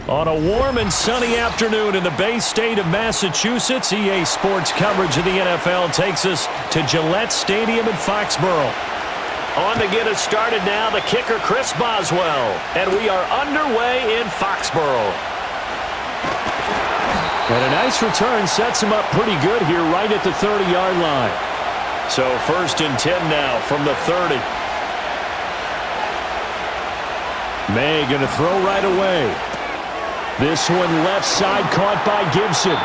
On a warm and sunny afternoon in the Bay State of Massachusetts, EA Sports coverage of the NFL takes us to Gillette Stadium in Foxborough. On to get us started now, the kicker Chris Boswell. And we are underway in Foxborough. And a nice return sets him up pretty good here right at the 30-yard line. So 1st and 10 now from the 30. May going to throw right away. This one left side caught by Gibson.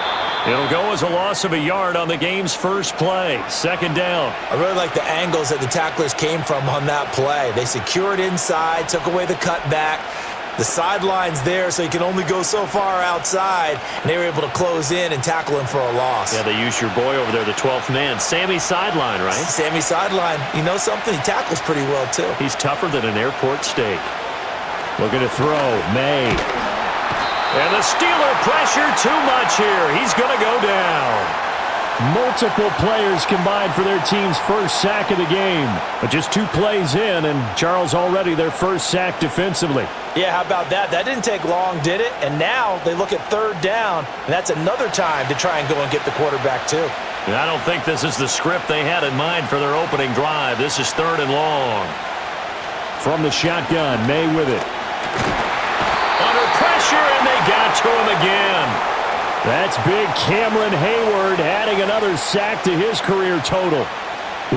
It'll go as a loss of a yard on the game's first play. 2nd down. I really like the angles that the tacklers came from on that play. They secured inside, took away the cutback. The sideline's there, so you can only go so far outside. And they were able to close in and tackle him for a loss. Yeah, they used your boy over there, the 12th man. Sammy Sideline, right? Sammy Sideline. You know something? He tackles pretty well, too. He's tougher than an airport steak. Looking to throw. May. And the Steeler pressure too much here. He's going to go down. Multiple players combined for their team's first sack of the game. But just 2 plays in, and Charles already their first sack defensively. Yeah, how about that? That didn't take long, did it? And now they look at 3rd down, and that's another time to try and go and get the quarterback too. And I don't think this is the script they had in mind for their opening drive. This is 3rd and long. From the shotgun, May with it. Under pressure, and they got to him again. That's big Cameron Hayward adding another sack to his career total.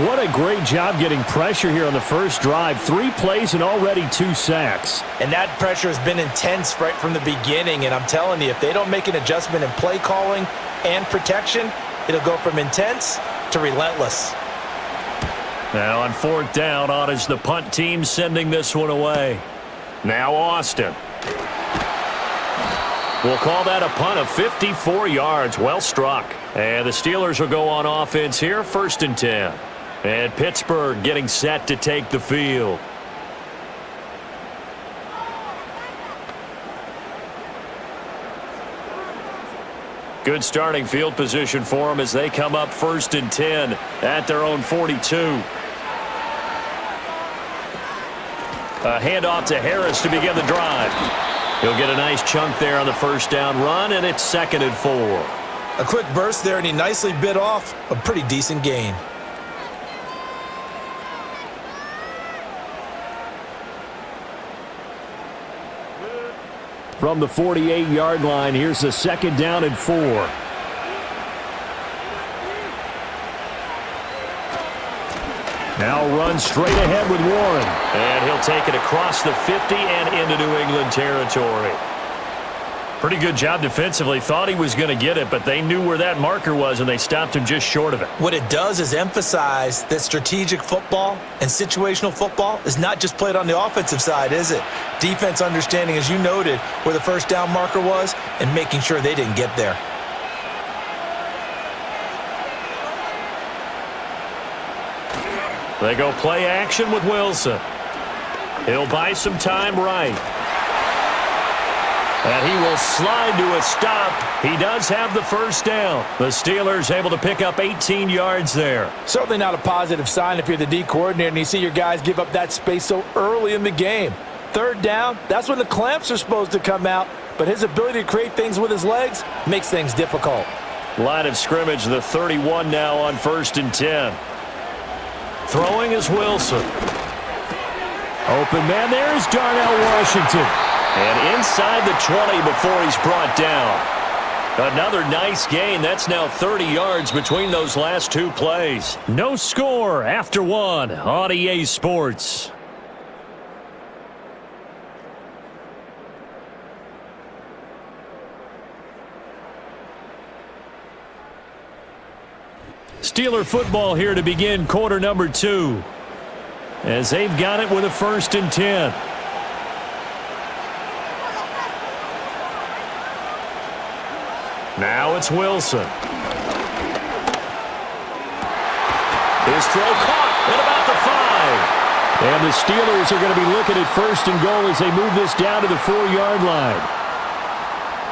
What a great job getting pressure here on the first drive. 3 plays and already 2 sacks. And that pressure has been intense right from the beginning. And I'm telling you, if they don't make an adjustment in play calling and protection, it'll go from intense to relentless. Now on 4th down, on is the punt team sending this one away. Now Austin. We'll call that a punt of 54 yards. Well struck. And the Steelers will go on offense here, 1st and 10. And Pittsburgh getting set to take the field. Good starting field position for them as they come up 1st and 10 at their own 42. A handoff to Harris to begin the drive. He'll get a nice chunk there on the 1st down run, and it's 2nd and 4. A quick burst there, and he nicely bit off a pretty decent gain. From the 48-yard line, here's the 2nd down and 4. Now run straight ahead with Warren. And he'll take it across the 50 and into New England territory. Pretty good job defensively. Thought he was going to get it, but they knew where that marker was, and they stopped him just short of it. What it does is emphasize that strategic football and situational football is not just played on the offensive side, is it? Defense understanding, as you noted, where the 1st down marker was and making sure they didn't get there. They go play action with Wilson. He'll buy some time right. And he will slide to a stop. He does have the 1st down. The Steelers able to pick up 18 yards there. Certainly not a positive sign if you're the D coordinator and you see your guys give up that space so early in the game. 3rd down, that's when the clamps are supposed to come out. But his ability to create things with his legs makes things difficult. Line of scrimmage, the 31 now on 1st and 10. Throwing is Wilson. Open man, there's Darnell Washington. And inside the 20 before he's brought down. Another nice gain. That's now 30 yards between those last 2 plays. No score after 1 on EA Sports. Steeler football here to begin quarter number 2. As they've got it with a 1st and 10. Now it's Wilson. His throw caught at about the 5. And the Steelers are going to be looking at 1st and goal as they move this down to the 4-yard line.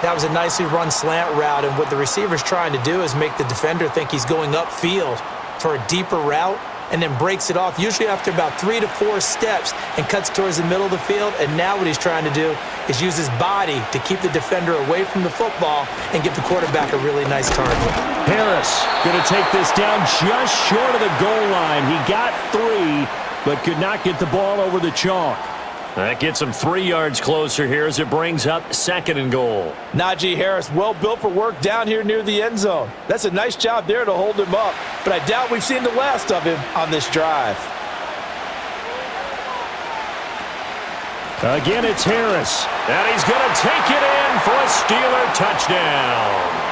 That was a nicely run slant route, and what the receiver's trying to do is make the defender think he's going upfield for a deeper route, and then breaks it off, usually after about 3 to 4 steps, and cuts towards the middle of the field. And now what he's trying to do is use his body to keep the defender away from the football and give the quarterback a really nice target. Harris going to take this down just short of the goal line. He got 3, but could not get the ball over the chalk. That gets him 3 yards closer here as it brings up 2nd and goal. Najee Harris, well built for work down here near the end zone. That's a nice job there to hold him up, but I doubt we've seen the last of him on this drive. Again, it's Harris, and he's going to take it in for a Steeler touchdown.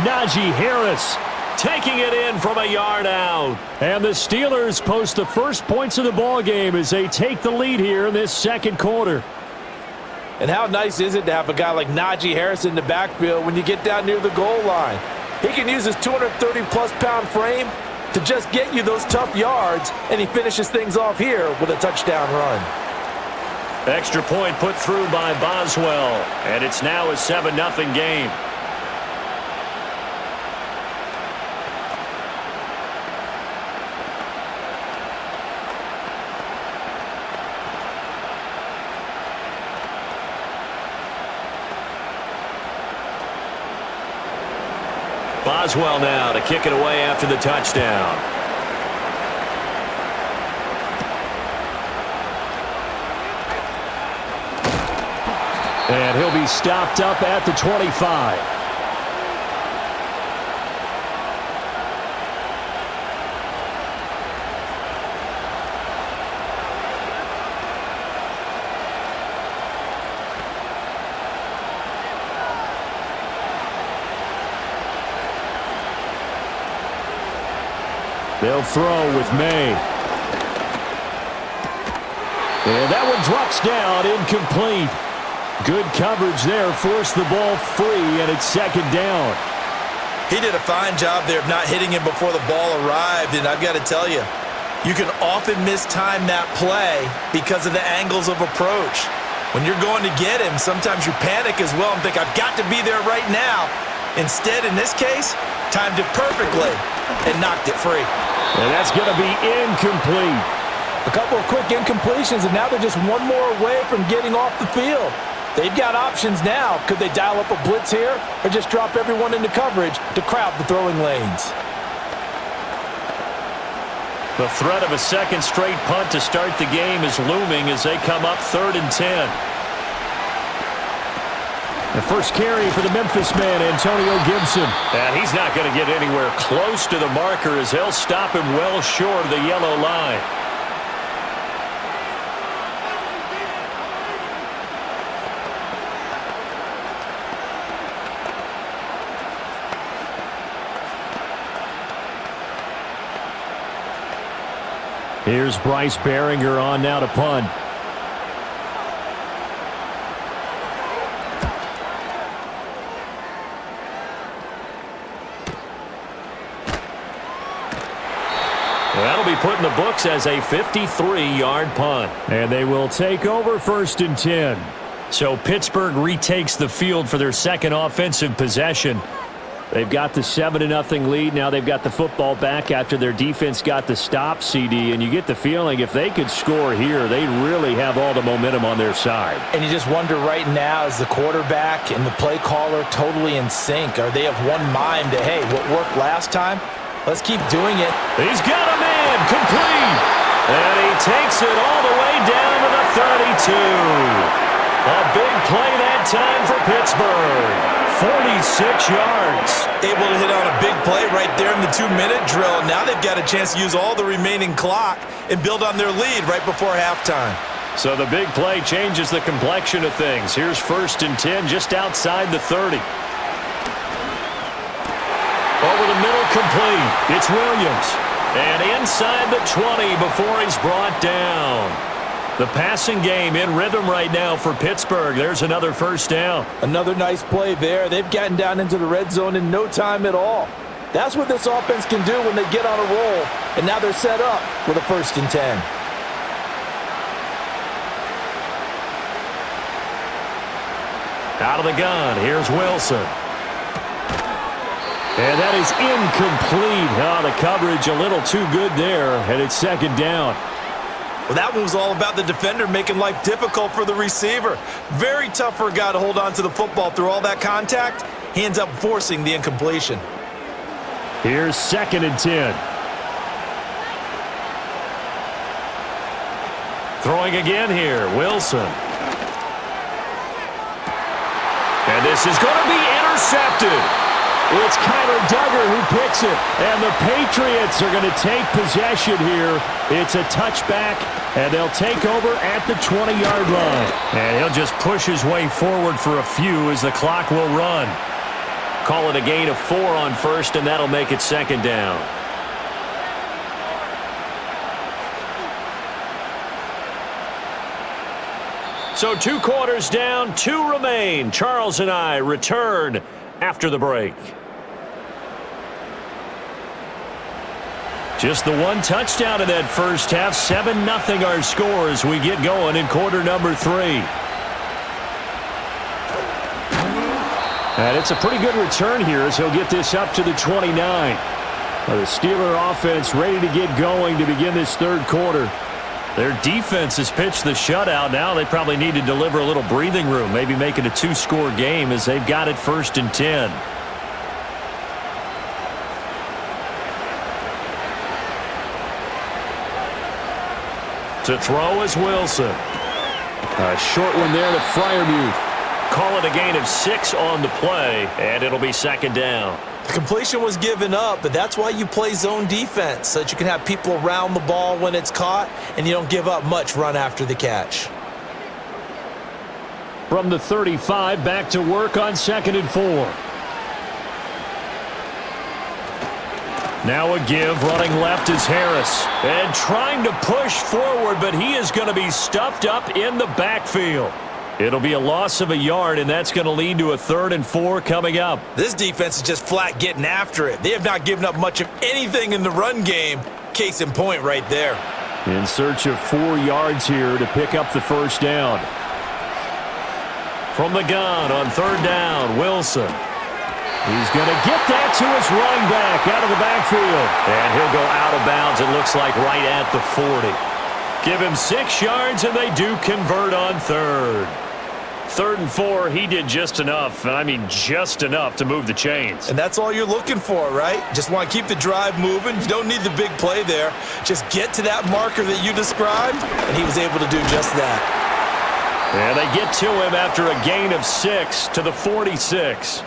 Najee Harris taking it in from a yard out. And the Steelers post the first points of the ball game as they take the lead here in this second quarter. And how nice is it to have a guy like Najee Harris in the backfield when you get down near the goal line? He can use his 230-plus pound frame to just get you those tough yards, and he finishes things off here with a touchdown run. Extra point put through by Boswell, and it's now a 7-0 game. Boswell now to kick it away after the touchdown. And he'll be stopped up at the 25. They'll throw with May. And that one drops down, incomplete. Good coverage there, forced the ball free, and it's 2nd down. He did a fine job there of not hitting him before the ball arrived, and I've got to tell you, you can often mistime that play because of the angles of approach. When you're going to get him, sometimes you panic as well and think, I've got to be there right now. Instead, in this case, timed it perfectly and knocked it free. And that's going to be incomplete. A couple of quick incompletions, and now they're just one more away from getting off the field. They've got options now. Could they dial up a blitz here or just drop everyone into coverage to crowd the throwing lanes? The threat of a second straight punt to start the game is looming as they come up 3rd and 10. The first carry for the Memphis man, Antonio Gibson. And he's not going to get anywhere close to the marker as they'll stop him well short of the yellow line. Here's Bryce Behringer on now to punt. That'll be put in the books as a 53-yard punt. And they will take over 1st and 10. So Pittsburgh retakes the field for their second offensive possession. They've got the 7-0 lead. Now they've got the football back after their defense got the stop, CD. And you get the feeling if they could score here, they really have all the momentum on their side. And you just wonder right now, is the quarterback and the play caller totally in sync? Are they of one mind that, hey, what worked last time? Let's keep doing it. He's got a man complete. And he takes it all the way down to the 32. A big play that time for Pittsburgh. 46 yards. Able to hit on a big play right there in the 2-minute drill. Now they've got a chance to use all the remaining clock and build on their lead right before halftime. So the big play changes the complexion of things. Here's 1st and 10 just outside the 30. Over the middle, complete. It's Williams. And inside the 20 before he's brought down. The passing game in rhythm right now for Pittsburgh. There's another 1st down. Another nice play there. They've gotten down into the red zone in no time at all. That's what this offense can do when they get on a roll. And now they're set up with a 1st and 10. Out of the gun, here's Wilson. And that is incomplete. Oh, the coverage a little too good there, and it's second down. Well, that one was all about the defender making life difficult for the receiver. Very tough for a guy to hold on to the football through all that contact. He ends up forcing the incompletion. Here's 2nd and 10. Throwing again here, Wilson. And this is going to be intercepted. It's Kyler Duggar who picks it. And the Patriots are going to take possession here. It's a touchback, and they'll take over at the 20-yard line. And he'll just push his way forward for a few as the clock will run. Call it a gain of 4 on first, and that'll make it second down. So 2 quarters down, 2 remain. Charles and I return after the break. Just the 1 touchdown in that first half. 7-0 our score as we get going in quarter number 3. And it's a pretty good return here as he'll get this up to the 29. The Steeler offense ready to get going to begin this third quarter. Their defense has pitched the shutout. Now they probably need to deliver a little breathing room, maybe make it a 2-score game as they've got it 1st and 10. To throw is Wilson. A short one there to Freiermuth. Call it a gain of 6 on the play, and it'll be second down. The completion was given up, but that's why you play zone defense, so that you can have people around the ball when it's caught, and you don't give up much run after the catch. From the 35, back to work on 2nd and 4. Now a give, running left is Harris. And trying to push forward, but he is going to be stuffed up in the backfield. It'll be a loss of a yard, and that's going to lead to a 3rd and 4 coming up. This defense is just flat getting after it. They have not given up much of anything in the run game. Case in point right there. In search of 4 yards here to pick up the first down. From the gun on 3rd down, Wilson. He's going to get that to his running back out of the backfield. And he'll go out of bounds, it looks like, right at the 40. Give him 6 yards, and they do convert on 3rd. 3rd and 4, he did just enough, and I mean just enough to move the chains. And that's all you're looking for, right? Just want to keep the drive moving. You don't need the big play there. Just get to that marker that you described, and he was able to do just that. And they get to him after a gain of 6 to the 46.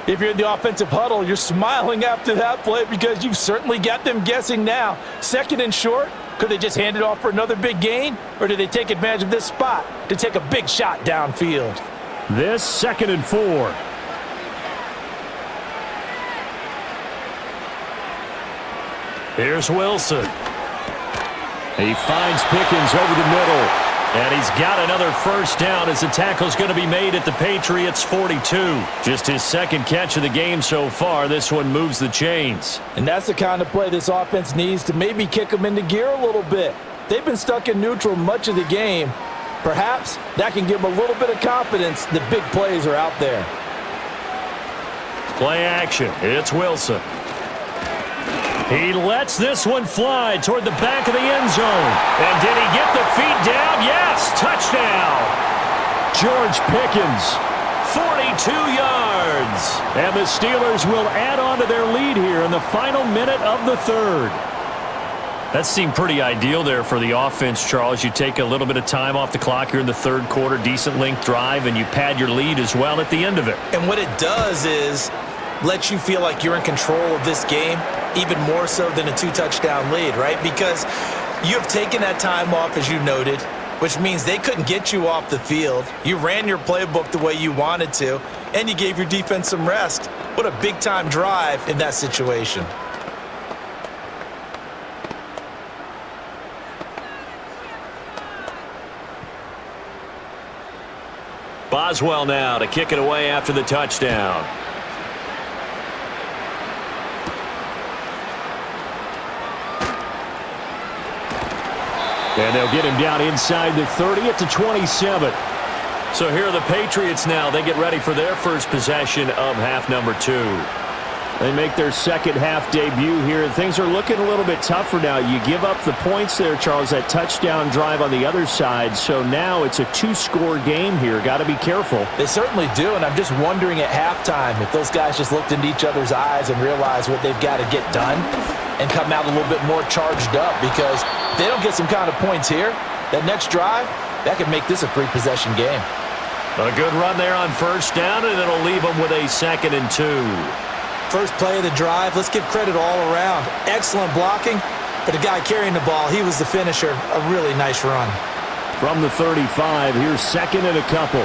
If you're in the offensive huddle, you're smiling after that play because you've certainly got them guessing now. 2nd and short. Could they just hand it off for another big gain? Or did they take advantage of this spot to take a big shot downfield? This 2nd and 4. Here's Wilson. He finds Pickens over the middle. And he's got another first down as the tackle's going to be made at the Patriots' 42. Just his 2nd catch of the game so far. This one moves the chains. And that's the kind of play this offense needs to maybe kick them into gear a little bit. They've been stuck in neutral much of the game. Perhaps that can give them a little bit of confidence that big plays are out there. Play action. It's Wilson. He lets this one fly toward the back of the end zone. And did he get the feet down? Yes, touchdown. George Pickens, 42 yards. And the Steelers will add on to their lead here in the final minute of the 3rd. That seemed pretty ideal there for the offense, Charles. You take a little bit of time off the clock here in the 3rd quarter, decent length drive, and you pad your lead as well at the end of it. And what it does is let you feel like you're in control of this game, even more so than a 2-touchdown lead, right? Because you have taken that time off, as you noted, which means they couldn't get you off the field. You ran your playbook the way you wanted to, and you gave your defense some rest. What a big-time drive in that situation. Boswell now to kick it away after the touchdown. And they'll get him down inside the 30 at the 27. So here are the Patriots now. They get ready for their first possession of half number 2. They make their second half debut here. Things are looking a little bit tougher now. You give up the points there, Charles, that touchdown drive on the other side. So now it's a two-score game here. Got to be careful. They certainly do, and I'm just wondering at halftime if those guys just looked into each other's eyes and realized what they've got to get done and come out a little bit more charged up, because if they don't get some kind of points here, that next drive, that could make this a three-possession game. A good run there on first down, and it'll leave them with a 2nd and 2. First play of the drive, let's give credit all around. Excellent blocking, but the guy carrying the ball, he was the finisher. A really nice run. From the 35, here's 2nd and a couple.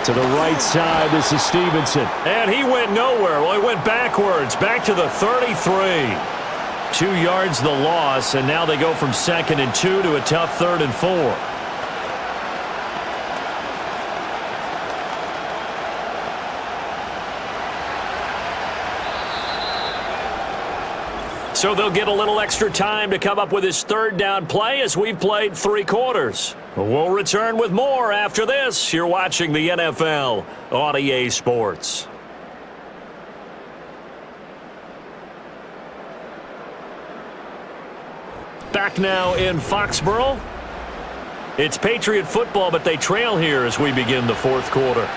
To the right side, this is Stevenson. And he went nowhere. Well, he went backwards, back to the 33. 2 yards the loss, and now they go from 2nd and 2 to a tough 3rd and 4. So they'll get a little extra time to come up with his 3rd down play as we've played 3 quarters. We'll return with more after this. You're watching the NFL on EA Sports. Back now in Foxborough. It's Patriot football, but they trail here as we begin the 4th quarter.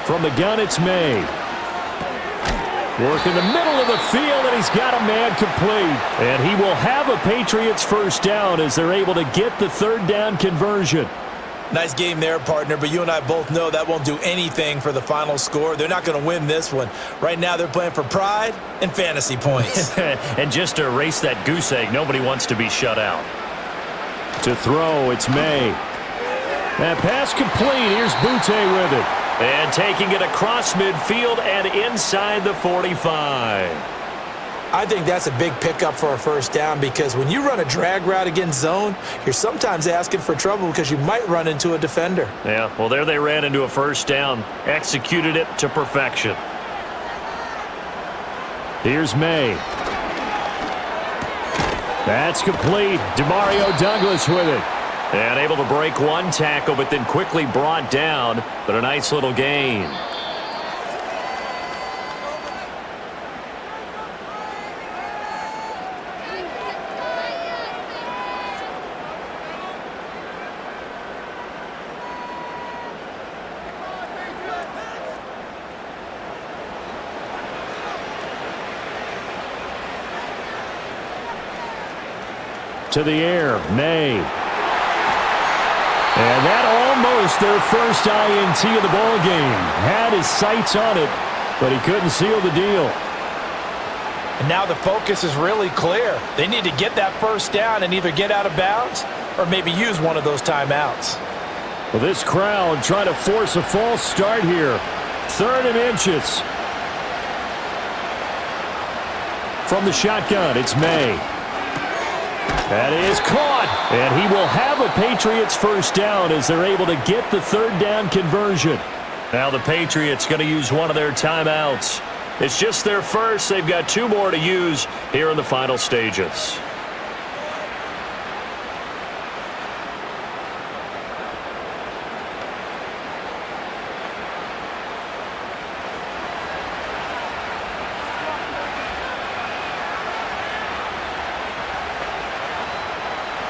From the gun, it's May. Work in the middle of the field, and he's got a man complete. And he will have a Patriots first down as they're able to get the 3rd down conversion. Nice game there, partner, but you and I both know that won't do anything for the final score. They're not going to win this one. Right now they're playing for pride and fantasy points. And just to erase that goose egg, nobody wants to be shut out. To throw, it's May. That pass complete. Here's Butte with it. And taking it across midfield and inside the 45. I think that's a big pickup for a first down, because when you run a drag route against zone, you're sometimes asking for trouble because you might run into a defender. Yeah, well, there they ran into a first down. Executed it to perfection. Here's May. That's complete. Demario Douglas with it. And able to break one tackle, but then quickly brought down. But a nice little gain. To the air, May. And that almost their first INT of the ball game. Had his sights on it, but he couldn't seal the deal. And now the focus is really clear. They need to get that first down and either get out of bounds or maybe use one of those timeouts. Well, this crowd trying to force a false start here. 3rd and inches. From the shotgun, it's May. That is caught, and he will have a Patriots first down as they're able to get the 3rd down conversion. Now the Patriots going to use one of their timeouts. It's just their first. They've got 2 more to use here in the final stages.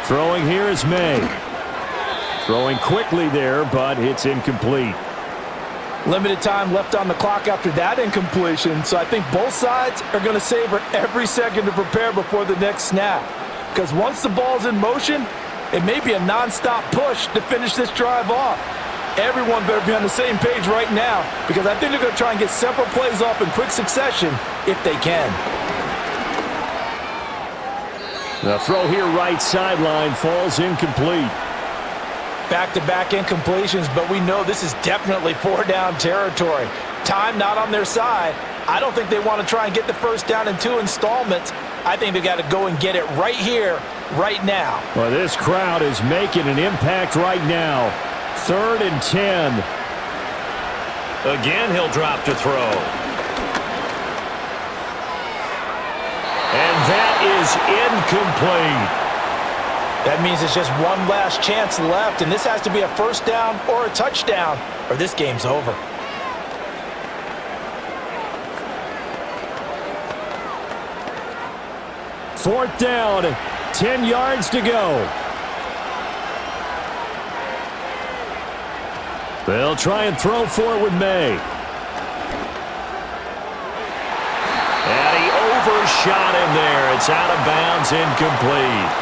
Throwing here is May. Throwing quickly there, but it's incomplete. Limited time left on the clock after that incompletion, so I think both sides are going to savor every second to prepare before the next snap. Because once the ball's in motion, it may be a nonstop push to finish this drive off. Everyone better be on the same page right now, because I think they're going to try and get several plays off in quick succession if they can. The throw here right sideline falls incomplete. Back-to-back incompletions, but we know this is definitely 4-down territory. Time not on their side. I don't think they want to try and get the first down in 2 installments. I think they got to go and get it right here, right now. Well, this crowd is making an impact right now. 3rd and 10. Again, he'll drop to throw. And that is incomplete. That means it's just one last chance left, and this has to be a first down or a touchdown, or this game's over. Fourth down, 10 yards to go. They'll try and throw for it with May. And he overshot him there. It's out of bounds, incomplete.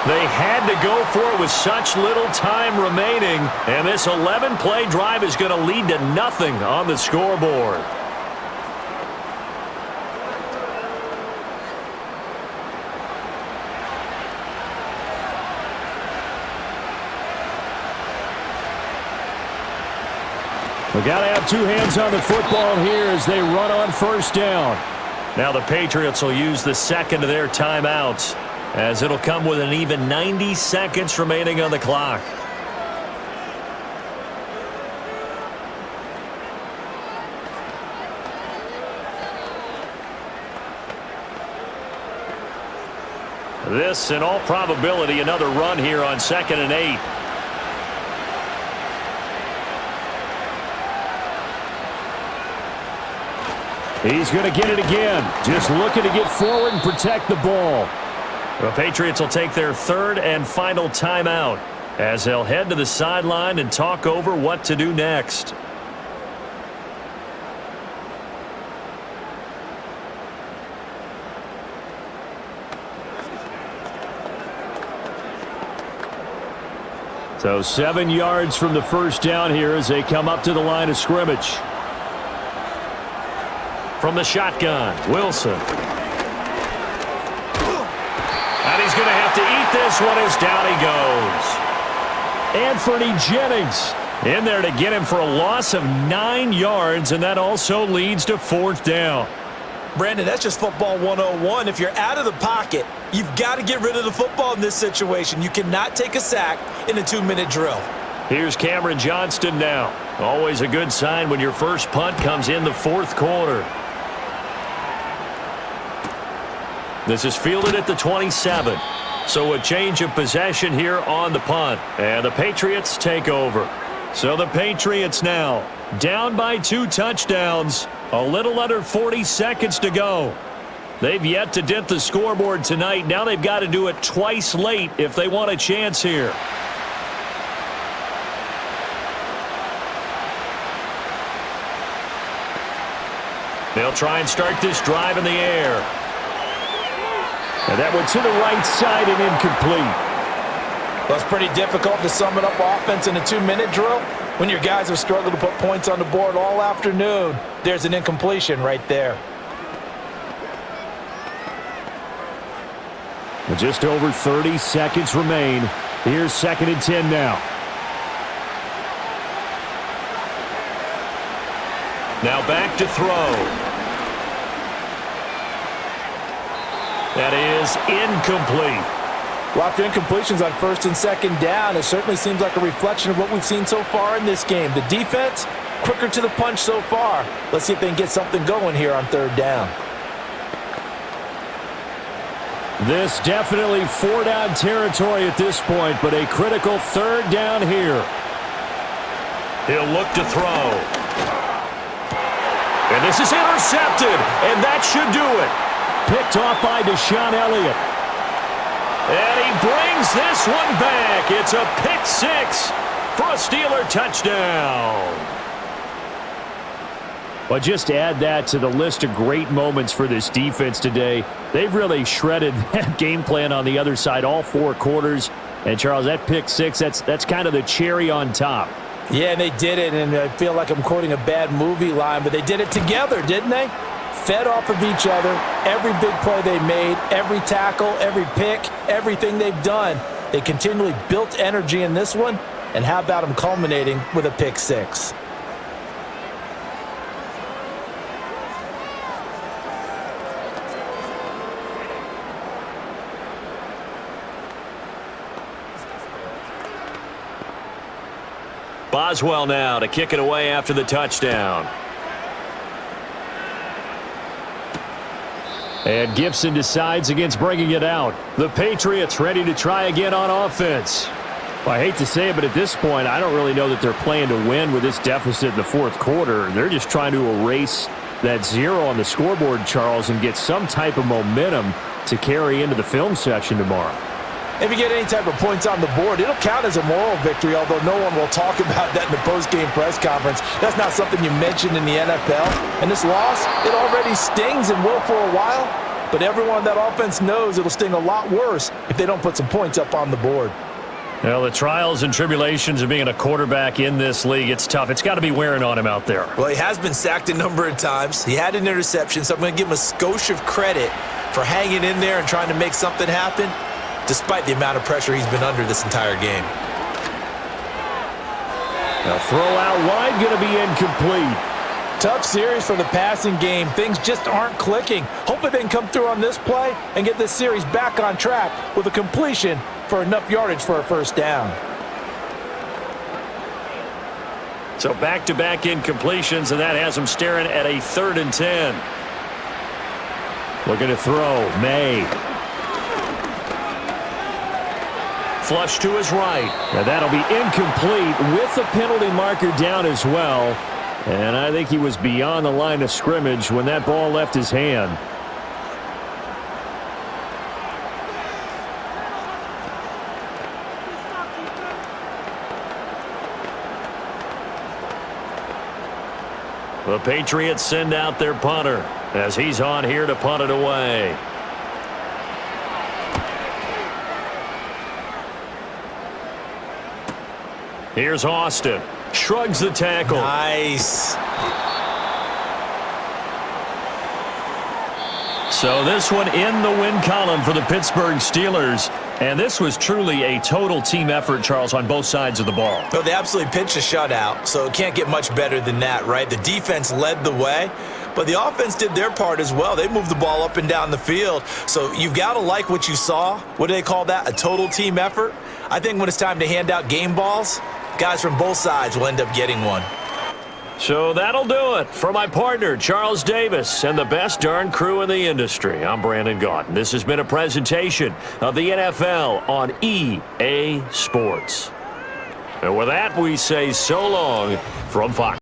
They had to go for it with such little time remaining, and this 11-play drive is going to lead to nothing on the scoreboard. We got to have two hands on the football here as they run on first down. Now the Patriots will use the second of their timeouts, as it'll come with an even 90 seconds remaining on the clock. This, in all probability, another run here on 2nd and 8. He's going to get it again. Just looking to get forward and protect the ball. The Patriots will take their third and final timeout as they'll head to the sideline and talk over what to do next. So 7 yards from the first down here as they come up to the line of scrimmage. From the shotgun, Wilson. And he's going to have to eat this one as down he goes. Anthony Jennings in there to get him for a loss of 9 yards, and that also leads to fourth down. Brandon, that's just football 101. If you're out of the pocket, you've got to get rid of the football in this situation. You cannot take a sack in a 2-minute drill. Here's Cameron Johnston now. Always a good sign when your first punt comes in the fourth quarter. This is fielded at the 27. So a change of possession here on the punt. And the Patriots take over. So the Patriots now down by 2 touchdowns. A little under 40 seconds to go. They've yet to dip the scoreboard tonight. Now they've got to do it twice late if they want a chance here. They'll try and start this drive in the air. And that one to the right side and incomplete. Well, it's pretty difficult to sum it up offense in a 2-minute drill when your guys have struggled to put points on the board all afternoon. There's an incompletion right there. Just over 30 seconds remain. Here's 2nd and 10 now. Now back to throw. That is incomplete. Well, after incompletions on 1st and 2nd down, it certainly seems like a reflection of what we've seen so far in this game. The defense, quicker to the punch so far. Let's see if they can get something going here on 3rd down. This definitely 4-down territory at this point, but a critical 3rd down here. He'll look to throw. And this is intercepted, and that should do it. Picked off by Deshaun Elliott. And he brings this one back. It's a pick 6 for a Steeler touchdown. But just add that to the list of great moments for this defense today. They've really shredded that game plan on the other side all 4 quarters. And, Charles, that pick 6, that's kind of the cherry on top. Yeah, and they did it, and I feel like I'm quoting a bad movie line, but they did it together, didn't they? Fed off of each other, every big play they made, every tackle, every pick, everything they've done. They continually built energy in this one, and how about them culminating with a pick 6? Boswell now to kick it away after the touchdown. And Gibson decides against bringing it out. The Patriots ready to try again on offense. Well, I hate to say it, but at this point, I don't really know that they're playing to win with this deficit in the fourth quarter. They're just trying to erase that 0 on the scoreboard, Charles, and get some type of momentum to carry into the film session tomorrow. If you get any type of points on the board, it'll count as a moral victory, although no one will talk about that in the post-game press conference. That's not something you mentioned in the NFL. And this loss, it already stings and will for a while, but everyone on that offense knows it'll sting a lot worse if they don't put some points up on the board. Well, the trials and tribulations of being a quarterback in this league, it's tough. It's got to be wearing on him out there. Well, he has been sacked a number of times. He had an interception, so I'm going to give him a skosh of credit for hanging in there and trying to make something happen, despite the amount of pressure he's been under this entire game. Now throw out wide, going to be incomplete. Tough series for the passing game. Things just aren't clicking. Hopefully they can come through on this play and get this series back on track with a completion for enough yardage for a first down. So back-to-back incompletions, and that has him staring at a 3rd and 10. Looking to throw, May. Flush to his right. And that'll be incomplete with the penalty marker down as well. And I think he was beyond the line of scrimmage when that ball left his hand. The Patriots send out their punter as he's on here to punt it away. Here's Austin. Shrugs the tackle. Nice. So this one in the win column for the Pittsburgh Steelers. And this was truly a total team effort, Charles, on both sides of the ball. No, they absolutely pitched a shutout, so it can't get much better than that, right? The defense led the way, but the offense did their part as well. They moved the ball up and down the field. So you've got to like what you saw. What do they call that? A total team effort? I think when it's time to hand out game balls, guys from both sides will end up getting one. So that'll do it for my partner, Charles Davis, and the best darn crew in the industry. I'm Brandon Gaudin. This has been a presentation of the NFL on EA Sports. And with that, we say so long from Fox.